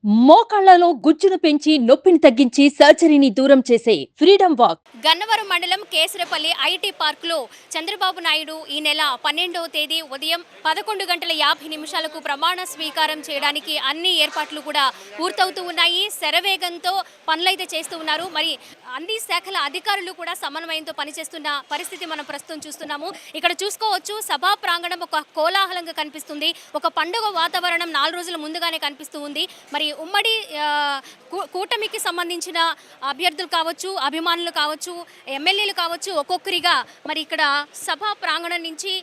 మోకాళ్లలో గుజ్జును పెంచి నొప్పిని తగ్గించి సర్జరీని దూరం చేసే ఫ్రీడమ్ వాక్. గన్నవరం మండలం కేసరపల్లి ఐటీ పార్కులో చంద్రబాబు నాయుడు ఈ నెల 12వ తేదీ ఉదయం 11:50 ప్రమాణ స్వీకారం చేయడానికి అన్ని ఏర్పాట్లు కూడా పూర్తవుతూ ఉన్నాయి. శరవేగంతో పనులైతే చేస్తూ ఉన్నారు. మరి అన్ని శాఖల అధికారులు కూడా సమన్వయంతో పనిచేస్తున్న పరిస్థితి మనం ప్రస్తుతం చూస్తున్నాము. ఇక్కడ చూసుకోవచ్చు, సభా ప్రాంగణం ఒక కోలాహలంగా కనిపిస్తుంది. ఒక పండుగ వాతావరణం 4 రోజుల ముందుగానే కనిపిస్తూ ఉంది. మరి ఉమ్మడి కూటమికి సంబంధించిన అభ్యర్థులు కావచ్చు, అభిమానులు కావచ్చు, ఎమ్మెల్యేలు కావచ్చు, ఒక్కొక్కరిగా మరి ఇక్కడ సభా ప్రాంగణం నుంచి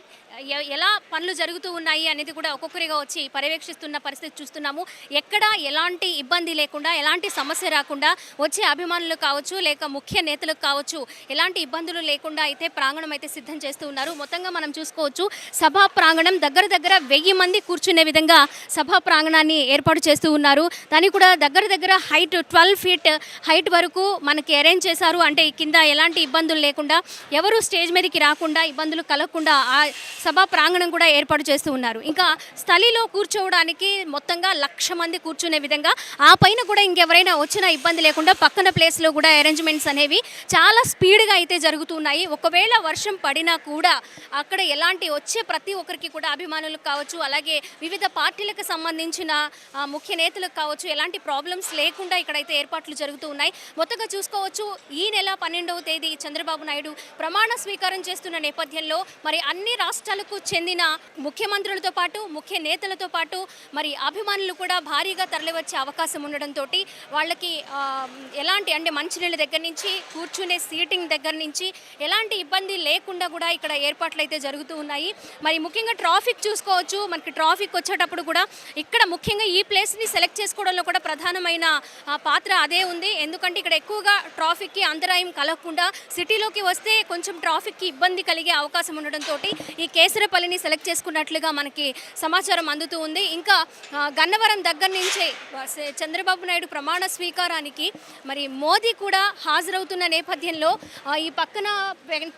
ఎలా పనులు జరుగుతూ ఉన్నాయి అనేది కూడా ఒక్కొక్కరిగా వచ్చి పర్యవేక్షిస్తున్న పరిస్థితి చూస్తున్నాము. ఎక్కడ ఎలాంటి ఇబ్బంది లేకుండా, ఎలాంటి సమస్య రాకుండా వచ్చే అభిమానులు కావచ్చు, లేక ముఖ్య నేతలకు కావచ్చు, ఎలాంటి ఇబ్బందులు లేకుండా అయితే ప్రాంగణం అయితే సిద్ధం చేస్తూ ఉన్నారు. మొత్తంగా మనం చూసుకోవచ్చు, సభా ప్రాంగణం దగ్గర 1000 మంది కూర్చునే విధంగా సభా ప్రాంగణాన్ని ఏర్పాటు చేస్తూ ఉన్నారు. దానికి కూడా దగ్గర హైట్ 12 ఫీట్ హైట్ వరకు మనకి అరేంజ్ చేశారు. అంటే కింద ఎలాంటి ఇబ్బందులు లేకుండా, ఎవరు స్టేజ్ మీదకి రాకుండా, ఇబ్బందులు కలగకుండా ఆ సభా ప్రాంగణం కూడా ఏర్పాటు చేస్తూ ఉన్నారు. ఇంకా స్థలిలో కూర్చోవడానికి మొత్తంగా 1,00,000 మంది కూర్చునే విధంగా, ఆ పైన కూడా ఇంకెవరైనా వచ్చినా ఇబ్బంది లేకుండా పక్కన ప్లేస్లో కూడా అరేంజ్మెంట్స్ అనేవి చాలా స్పీడ్గా అయితే జరుగుతున్నాయి. ఒకవేళ వర్షం పడినా కూడా అక్కడ ఎలాంటి వచ్చే ప్రతి ఒక్కరికి కూడా, అభిమానులకు కావచ్చు, అలాగే వివిధ పార్టీలకు సంబంధించిన ముఖ్య నేతలకు కావచ్చు, ఎలాంటి ప్రాబ్లమ్స్ లేకుండా ఇక్కడైతే ఏర్పాట్లు జరుగుతూ ఉన్నాయి. మొత్తంగా చూసుకోవచ్చు, ఈ నెల 12వ తేదీ చంద్రబాబు నాయుడు ప్రమాణ స్వీకారం చేస్తున్న నేపథ్యంలో మరి అన్ని రాష్ట్రాలకు చెందిన ముఖ్యమంత్రులతో పాటు, ముఖ్య నేతలతో పాటు మరి అభిమానులు కూడా భారీగా తరలివచ్చే అవకాశం ఉండడంతో వాళ్ళకి ఎలాంటి అంటే మంచినీళ్ళ దగ్గర నుంచి, కూర్చునే సీటింగ్ దగ్గర నుంచి ఎలాంటి ఇబ్బంది లేకుండా కూడా ఇక్కడ ఏర్పాట్లు అయితే జరుగుతూ ఉన్నాయి. మరి ముఖ్యంగా ట్రాఫిక్ చూసుకోవచ్చు, మనకి ట్రాఫిక్ వచ్చేటప్పుడు కూడా ఇక్కడ ముఖ్యంగా ఈ ప్లేస్ని సెలెక్ట్ చేసుకోవడంలో కూడా ప్రధానమైన పాత్ర అదే ఉంది. ఎందుకంటే ఇక్కడ ఎక్కువగా ట్రాఫిక్కి అంతరాయం కలగకుండా, సిటీలోకి వస్తే కొంచెం ట్రాఫిక్కి ఇబ్బంది కలిగే అవకాశం ఉండడంతో ఈ కేసరపల్లిని సెలెక్ట్ చేసుకున్నట్లుగా మనకి సమాచారం అందుతూ ఉంది. ఇంకా గన్నవరం దగ్గర నుంచే చంద్రబాబు నాయుడు ప్రమాణ స్వీకారానికి మరి మోదీ కూడా హాజరవుతున్న నేపథ్యంలో ఈ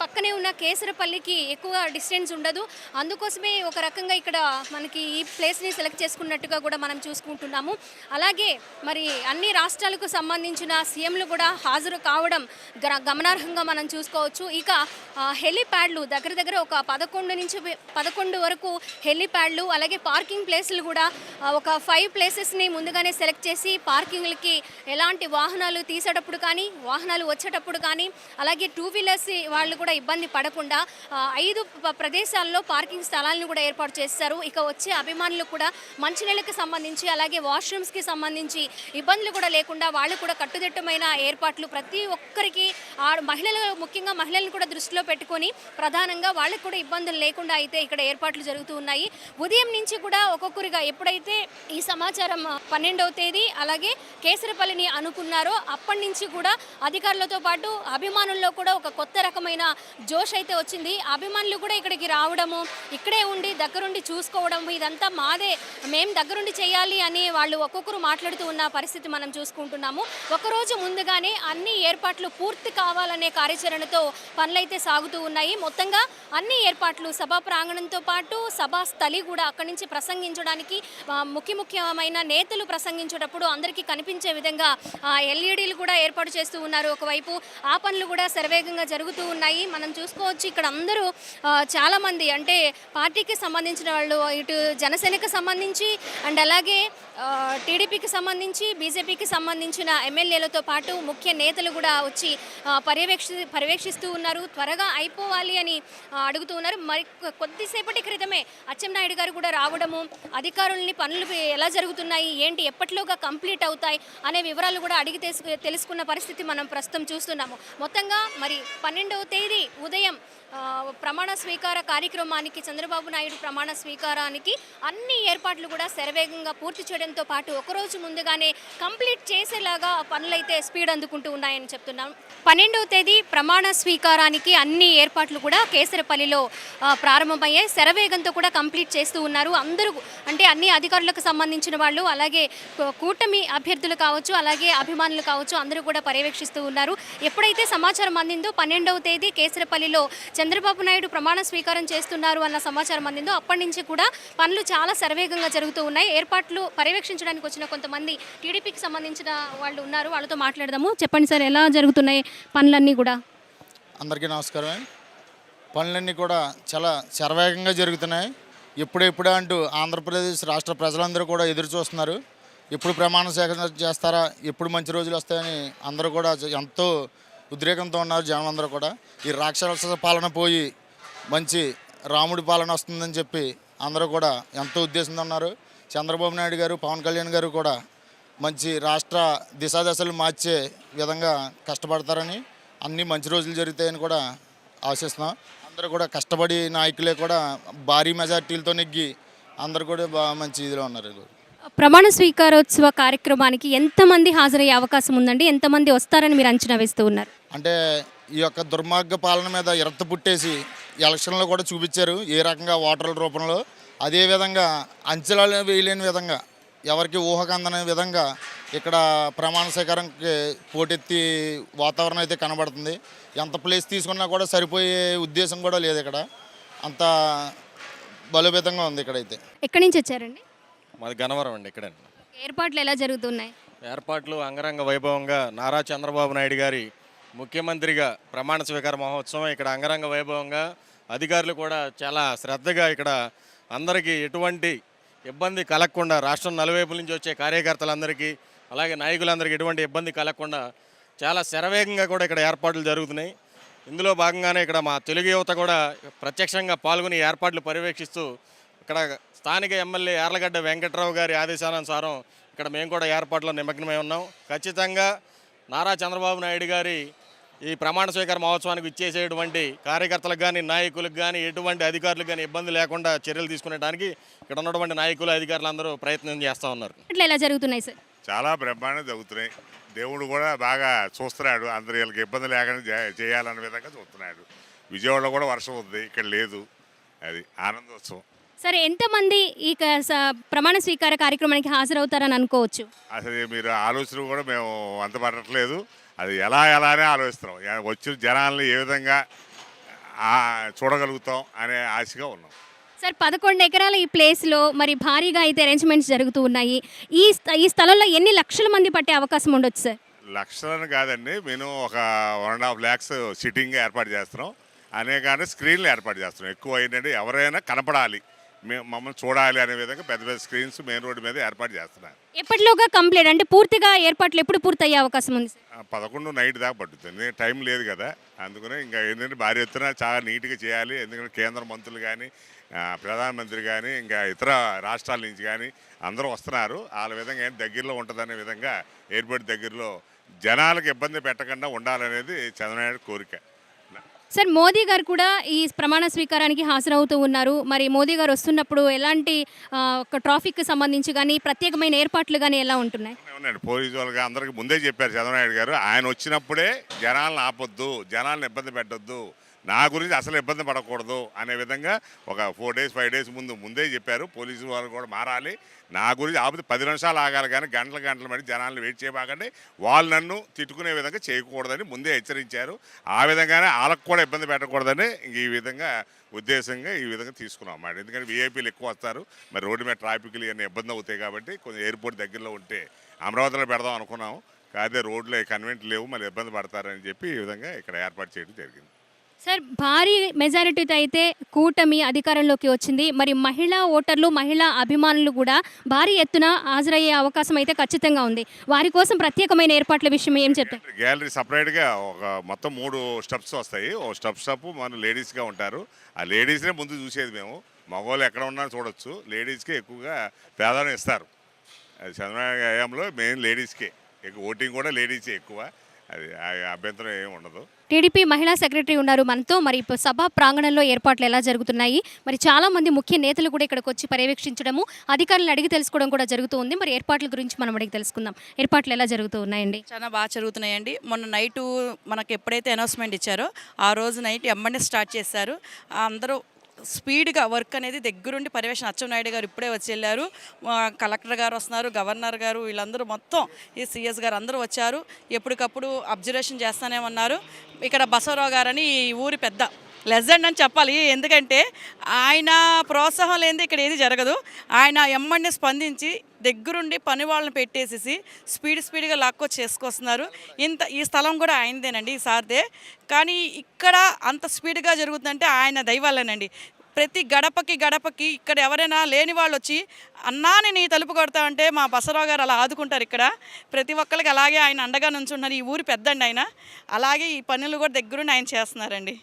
పక్కనే ఉన్న కేసరపల్లికి ఎక్కువ డిస్టెన్స్ ఉండదు. అందుకోసమే ఒక రకంగా ఇక్కడ మనకి ఈ ప్లేస్ని సెలెక్ట్ చేసుకున్నట్టుగా కూడా మనం చూసుకుంటున్నాము. అలాగే మరి అన్ని రాష్ట్రాలకు సంబంధించిన సీఎంలు కూడా హాజరు కావడం గమనార్హంగా మనం చూసుకోవచ్చు. ఇక హెలిప్యాడ్లు దగ్గర ఒక 11 నుంచి 11 వరకు హెలిప్యాడ్లు, అలాగే పార్కింగ్ ప్లేసులు కూడా ఒక 5 ప్లేసెస్ని ముందుగానే సెలెక్ట్ చేసి పార్కింగ్లకి ఎలాంటి వాహనాలు తీసేటప్పుడు కానీ, వాహనాలు వచ్చేటప్పుడు కానీ, అలాగే 2 వీలర్స్ వాళ్ళు కూడా ఇబ్బంది పడకుండా 5 ప్రదేశాల్లో పార్కింగ్ స్థలాలను కూడా ఏర్పాటు చేస్తారు. ఇక వచ్చే అభిమానులు కూడా మంచినీళ్ళకి సంబంధించి, అలాగే వాష్రూమ్స్కి సంబంధించి ఇబ్బందులు కూడా లేకుండా వాళ్ళు కూడా కట్టుదిట్టమైన ఏర్పాట్లు ప్రతి ఒక్కరికి, ముఖ్యంగా మహిళలను కూడా దృష్టిలో పెట్టుకొని ప్రధానంగా వాళ్ళకి కూడా ఇబ్బందులు లేకుండా అయితే ఇక్కడ ఏర్పాట్లు జరుగుతూ ఉన్నాయి. ఉదయం నుంచి కూడా ఒక్కొక్కరిగా ఎప్పుడైతే ఈ సమాచారం 12వ తేదీ అలాగే కేసరపల్లిని అనుకున్నారో అప్పటి నుంచి కూడా అధికారులతో పాటు అభిమానుల్లో కూడా ఒక కొత్త రకమైన జోష్ అయితే వచ్చింది. అభిమానులు కూడా ఇక్కడికి రావడము, ఇక్కడే ఉండి దగ్గరుండి చూసుకోవడం, ఇదంతా మాదే, మేము దగ్గరుండి చేయాలి అని వాళ్ళు ఒక్కొక్కరు మాట్లాడుతూ ఉన్న పరిస్థితి మనం చూసుకుంటున్నాము. ఒకరోజు ముందుగానే అన్ని ఏర్పాట్లు పూర్తి కావాలనే కార్యాచరణతో పనులైతే సాగుతూ ఉన్నాయి. మొత్తంగా అన్ని ఏర్పాట్లు, సభా ప్రాంగణంతో పాటు సభా స్థలి కూడా, అక్కడి నుంచి ప్రసంగించడానికి ముఖ్యమైన నేతలు ప్రసంగించేటప్పుడు అందరికీ కనిపించే విధంగా ఎల్ఈడీలు కూడా ఏర్పాటు చేస్తూ ఉన్నారు. ఒకవైపు ఆ పనులు కూడా శరవేగంగా జరుగుతూ ఉన్నాయి. మనం చూసుకోవచ్చు, ఇక్కడ అందరూ చాలామంది అంటే పార్టీకి సంబంధించిన వాళ్ళు, ఇటు జనసేనకు సంబంధించి అండ్ అలాగే టీడీపీకి సంబంధించి, బీజేపీకి సంబంధించిన ఎమ్మెల్యేలతో పాటు ముఖ్య నేతలు కూడా వచ్చి పర్యవేక్షిస్తూ ఉన్నారు. త్వరగా అయిపోవాలి అని అడుగుతూ ఉన్నారు. మరి కొద్దిసేపటి క్రితమే అచ్చెన్నాయుడు గారు కూడా రావడము, అధికారులని పనులు ఎలా జరుగుతున్నాయి, ఏంటి, ఎప్పటిలోగా కంప్లీట్ అవుతాయి అనే వివరాలు కూడా అడిగి తెలుసుకున్న పరిస్థితి మనం ప్రస్తుతం చూస్తున్నాము. మొత్తంగా మరి 12వ తేదీ ఉదయం ప్రమాణ స్వీకార కార్యక్రమానికి, చంద్రబాబు నాయుడు ప్రమాణ స్వీకారానికి అన్ని ఏర్పాట్లు కూడా శరవేగంగా పూర్తి చేయడంతో పాటు ఒకరోజు ముందుగానే కంప్లీట్ చేసేలాగా పనులైతే స్పీడ్ అందుకుంటూ ఉన్నాయని చెప్తున్నాం. 12వ తేదీ ప్రమాణ స్వీకారానికి అన్ని ఏర్పాట్లు కూడా కేసరపల్లిలో ప్రారంభమయ్యాయి. శరవేగంతో కూడా కంప్లీట్ చేస్తూ ఉన్నారు. అందరూ అంటే అన్ని అధికారులకు సంబంధించిన వాళ్ళు, అలాగే కూటమి అభ్యర్థులు కావచ్చు, అలాగే అభిమానులు కావచ్చు, అందరూ కూడా పర్యవేక్షిస్తూ ఉన్నారు. ఎప్పుడైతే సమాచారం అందిందో 12వ తేదీ కేసరపల్లిలో చంద్రబాబు నాయుడు ప్రమాణ స్వీకారం చేస్తున్నారు అన్న సమాచారం అందిందో అప్పటి నుంచి కూడా పనులు చాలా శరవేగంగా జరుగుతూ ఉన్నాయి. ఏర్పాట్లు పర్యవేక్షించడానికి వచ్చిన కొంతమంది టీడీపీకి సంబంధించిన వాళ్ళు ఉన్నారు. వాళ్ళతో మాట్లాడదాము. చెప్పండి సార్, ఎలా జరుగుతున్నాయి పనులన్నీ కూడా? అందరికీ నమస్కారం. పనులన్నీ కూడా చాలా శరవేగంగా జరుగుతున్నాయి. ఎప్పుడెప్పుడా అంటూ ఆంధ్రప్రదేశ్ రాష్ట్ర ప్రజలందరూ కూడా ఎదురు చూస్తున్నారు. ఎప్పుడు ప్రమాణ స్వీకారం చేస్తారా, ఎప్పుడు మంచి రోజులు వస్తాయని అందరూ కూడా ఎంతో ఉద్రేకంతో ఉన్నారు. జనం అందరూ కూడా ఈ రాక్షస పాలన పోయి మంచి రాముడి పాలన వస్తుందని చెప్పి అందరూ కూడా ఎంతో ఉద్దేశంతో ఉన్నారు. చంద్రబాబు నాయుడు గారు, పవన్ కళ్యాణ్ గారు కూడా మంచి రాష్ట్ర దిశాదశలు మార్చే విధంగా కష్టపడతారని, అన్నీ మంచి రోజులు జరుగుతాయని కూడా ఆశిస్తున్నాం. అందరూ కూడా కష్టపడి నాయకులే కూడా భారీ మెజార్టీలతో నెగ్గి అందరూ కూడా బాగా మంచి ఇదిలో ఉన్నారు. ప్రమాణ స్వీకారోత్సవ కార్యక్రమానికి ఎంతమంది హాజరయ్యే అవకాశం ఉందండి? ఎంతమంది వస్తారని మీరు అంచనా వేస్తూ ఉన్నారు? అంటే ఈ యొక్క దుర్మార్గ పాలన మీద ఇరత పుట్టేసి ఎలక్షన్లో కూడా చూపించారు ఏ రకంగా ఓటర్ల రూపంలో. అదేవిధంగా అంచనాలు వేయలేని విధంగా, ఎవరికి ఊహకందని విధంగా ఇక్కడ ప్రమాణ స్వీకారంకి పోటెత్తి వాతావరణం అయితే కనబడుతుంది. ఎంత ప్లేస్ తీసుకున్నా కూడా సరిపోయే ఉద్దేశం కూడా లేదు. ఇక్కడ అంత బలోపేతంగా ఉంది. ఇక్కడైతే ఎక్కడి నుంచి వచ్చారండి? మాది గన్నవరం అండి. ఇక్కడ ఏర్పాట్లు ఎలా జరుగుతున్నాయి? ఏర్పాట్లు అంగరంగ వైభవంగా నారా చంద్రబాబు నాయుడు గారి ముఖ్యమంత్రిగా ప్రమాణ స్వీకార మహోత్సవం ఇక్కడ అంగరంగ వైభవంగా, అధికారులు కూడా చాలా శ్రద్ధగా ఇక్కడ అందరికీ ఎటువంటి ఇబ్బంది కలగకుండా, రాష్ట్రం నలువైపుల నుంచి వచ్చే కార్యకర్తలందరికీ అలాగే నాయకులందరికీ ఎటువంటి ఇబ్బంది కలగకుండా చాలా శరవేగంగా కూడా ఇక్కడ ఏర్పాట్లు జరుగుతున్నాయి. ఇందులో భాగంగానే ఇక్కడ మా తెలుగు యువత కూడా ప్రత్యక్షంగా పాల్గొని ఏర్పాట్లు పర్యవేక్షిస్తూ ఇక్కడ స్థానిక ఎమ్మెల్యే యార్లగడ్డ వెంకట్రావు గారి ఆదేశానుసారం ఇక్కడ మేము కూడా ఏర్పాట్లో నిమగ్నమై ఉన్నాం. ఖచ్చితంగా నారా చంద్రబాబు నాయుడు గారి ఈ ప్రమాణ స్వీకార మహోత్సవానికి ఇచ్చేసేటువంటి కార్యకర్తలకు కానీ, నాయకులకు కానీ, ఎటువంటి అధికారులకు కానీ ఇబ్బంది లేకుండా చర్యలు తీసుకునేడానికి ఇక్కడ ఉన్నటువంటి నాయకులు, అధికారులు అందరూ ప్రయత్నం చేస్తూ ఉన్నారు. ఇట్లా ఎలా జరుగుతున్నాయి సార్? చాలా బ్రహ్మాండంగా జరుగుతున్నాయి. దేవుడు కూడా బాగా చూస్తున్నాడు. అందరు వీళ్ళకి ఇబ్బంది లేకుండా చేయాలనే విధంగా చూస్తున్నాడు. విజయవాడలో కూడా వర్షం ఉంది, ఇక్కడ లేదు. అది ఆనందోత్సవం. సరే, ఎంతమంది ఈ ప్రమాణ స్వీకార కార్యక్రమానికి హాజరవుతారని అనుకోవచ్చు? అసలు మీరు ఆలోచన కూడా మేము అంత పడట్లేదు. అది ఎలానే ఆలోచిస్తున్నాం. వచ్చిన జనాలను ఏ విధంగా చూడగలుగుతాం అనే ఆశగా ఉన్నాం. సార్, 11 ఎకరాల ఈ ప్లేస్లో మరి భారీగా అయితే అరేంజ్మెంట్స్ జరుగుతూ ఉన్నాయి. ఈ స్థలంలో ఎన్ని లక్షల మంది పట్టే అవకాశం ఉండొచ్చు సార్? లక్షలను కాదండి, మేము ఒక 1.5 lakhs సిట్టింగ్ ఏర్పాటు చేస్తున్నాం. అనేక స్క్రీన్లు ఏర్పాటు చేస్తున్నాం. ఎక్కువ ఏంటంటే ఎవరైనా కనపడాలి, మమ్మల్ని చూడాలి అనే విధంగా పెద్ద పెద్ద స్క్రీన్స్ మెయిన్ రోడ్డు మీద ఏర్పాటు చేస్తున్నారు. ఎప్పటిలోగా కంప్లీట్, అంటే పూర్తిగా ఏర్పాట్లు ఎప్పుడు పూర్తయ్యే అవకాశం ఉంది సార్? 11 నైట్ దాకా పట్టుతుంది. టైం లేదు కదా, అందుకనే ఇంకా ఏంటంటే భారీ ఎత్తున చాలా నీట్గా చేయాలి. ఎందుకంటే కేంద్ర మంత్రులు కానీ, ప్రధానమంత్రి కానీ, ఇంకా ఇతర రాష్ట్రాల నుంచి కానీ అందరూ వస్తున్నారు. వాళ్ళ విధంగా ఏంటి దగ్గరలో ఉంటుందనే విధంగా ఎయిర్పోర్ట్ దగ్గరలో జనాలకు ఇబ్బంది పెట్టకుండా ఉండాలనేది చంద్రబాబు కోరిక. సార్, మోదీ గారు కూడా ఈ ప్రమాణ స్వీకారానికి హాజరవుతూ ఉన్నారు. మరి మోదీ గారు వస్తున్నప్పుడు ఎలాంటి ట్రాఫిక్కి సంబంధించి కానీ ప్రత్యేకమైన ఏర్పాట్లు కానీ ఎలా ఉంటున్నాయి? అవునండి, పోలీసు వాళ్ళకి అందరికీ ముందే చెప్పారు చంద్రబాబు గారు. ఆయన వచ్చినప్పుడే జనాలను ఆపొద్దు, జనాలను ఇబ్బంది పెట్టొద్దు, నా గురించి అసలు ఇబ్బంది పడకూడదు అనే విధంగా ఒక 4 days 5 days ముందే చెప్పారు. పోలీసు వాళ్ళు కూడా మారాలి, నా గురించి ఆపితే 10 నిమిషాలు ఆగాలి కానీ గంటలు బట్టి జనాలను వెయిట్ చేయబాకండి, వాళ్ళు నన్ను తిట్టుకునే విధంగా చేయకూడదని ముందే హెచ్చరించారు. ఆ విధంగానే వాళ్ళకు కూడా ఇబ్బంది పెట్టకూడదని ఈ విధంగా ఉద్దేశంగా ఈ విధంగా తీసుకున్నాం అన్నమాట. ఎందుకంటే వీఐపీలు ఎక్కువ వస్తారు, మరి రోడ్డు మీద ట్రాఫిక్లు ఇవన్నీ ఇబ్బంది అవుతాయి కాబట్టి కొంచెం ఎయిర్పోర్ట్ దగ్గరలో ఉంటే అమరావతిలో పెడదాం అనుకున్నాం. కాదే రోడ్లు కన్వెంట్ లేవు, మళ్ళీ ఇబ్బంది పడతారని చెప్పి ఈ విధంగా ఇక్కడ ఏర్పాటు చేయడం జరిగింది. సార్, భారీ మెజారిటీతో అయితే కూటమి అధికారంలోకి వచ్చింది. మరి మహిళా ఓటర్లు, మహిళా అభిమానులు కూడా భారీ ఎత్తున హాజరయ్యే అవకాశం అయితే ఖచ్చితంగా ఉంది. వారి కోసం ప్రత్యేకమైన ఏర్పాట్ల విషయం ఏం చెప్తారు? గ్యాలరీ సపరేట్గా ఒక మొత్తం 3 స్టెప్స్ వస్తాయి. ఓ స్టెప్ మన లేడీస్గా ఉంటారు. ఆ లేడీస్నే ముందు చూసేది మేము. మగవాళ్ళు ఎక్కడ ఉన్నా చూడొచ్చు. లేడీస్కే ఎక్కువగా ప్రాధాన్యం ఇస్తారు. అది చంద్రబాబు హయాంలో మెయిన్ లేడీస్కే ఎక్కువ, ఓటింగ్ కూడా లేడీసే ఎక్కువ. అది అభ్యంతరం ఏమి ఉండదు. టీడీపీ మహిళా సెక్రటరీ ఉన్నారు మనతో. మరి ఇప్పుడు సభా ప్రాంగణంలో ఏర్పాట్లు ఎలా జరుగుతున్నాయి? మరి చాలా మంది ముఖ్య నేతలు కూడా ఇక్కడికి వచ్చి పర్యవేక్షించడము, అధికారులను అడిగి తెలుసుకోవడం కూడా జరుగుతూ ఉంది. మరి ఏర్పాట్ల గురించి మనం అడిగి తెలుసుకుందాం. ఏర్పాట్లు ఎలా జరుగుతూ ఉన్నాయండి? చాలా బాగా జరుగుతున్నాయండి. మొన్న నైటు మనకు ఎప్పుడైతే అనౌన్స్మెంట్ ఇచ్చారో ఆ రోజు నైట్ ఎమ్మడే స్టార్ట్ చేశారు. అందరూ స్పీడ్గా వర్క్ అనేది దగ్గరుండి పర్యవేక్షణ అచ్చెన్నాయుడు గారు ఇప్పుడే వచ్చి వెళ్ళారు. కలెక్టర్ గారు వస్తున్నారు, గవర్నర్ గారు వీళ్ళందరూ మొత్తం ఈ సిఎస్ గారు అందరూ వచ్చారు. ఎప్పటికప్పుడు అబ్జర్వేషన్ చేస్తూనే ఉన్నారు. ఇక్కడ బసవరావు గారని ఈ ఊరి పెద్ద లెజెండ్ అని చెప్పాలి. ఎందుకంటే ఆయన ప్రోత్సాహం లేనిది ఇక్కడ ఏది జరగదు. ఆయన ఎమ్మడిని స్పందించి దగ్గరుండి పని వాళ్ళని పెట్టేసేసి స్పీడ్గా లాక్కొచ్చి చేసుకొస్తున్నారు. ఈ స్థలం కూడా ఆయనదేనండి, ఈ సార్దే. కానీ ఇక్కడ అంత స్పీడ్గా జరుగుతుందంటే ఆయన దయవల్లేనండి. ప్రతి గడపకి ఇక్కడ ఎవరైనా లేని వాళ్ళు వచ్చి అన్నా నేను ఈ తలుపు కొడతా అంటే మా బసవరావు గారు అలా ఆదుకుంటారు. ఇక్కడ ప్రతి ఒక్కరికి అలాగే ఆయన అండగా నుంచుంటున్నారు. ఈ ఊరి పెద్దండి ఆయన. అలాగే ఈ పనులు కూడా దగ్గరుండి ఆయన చేస్తున్నారండి.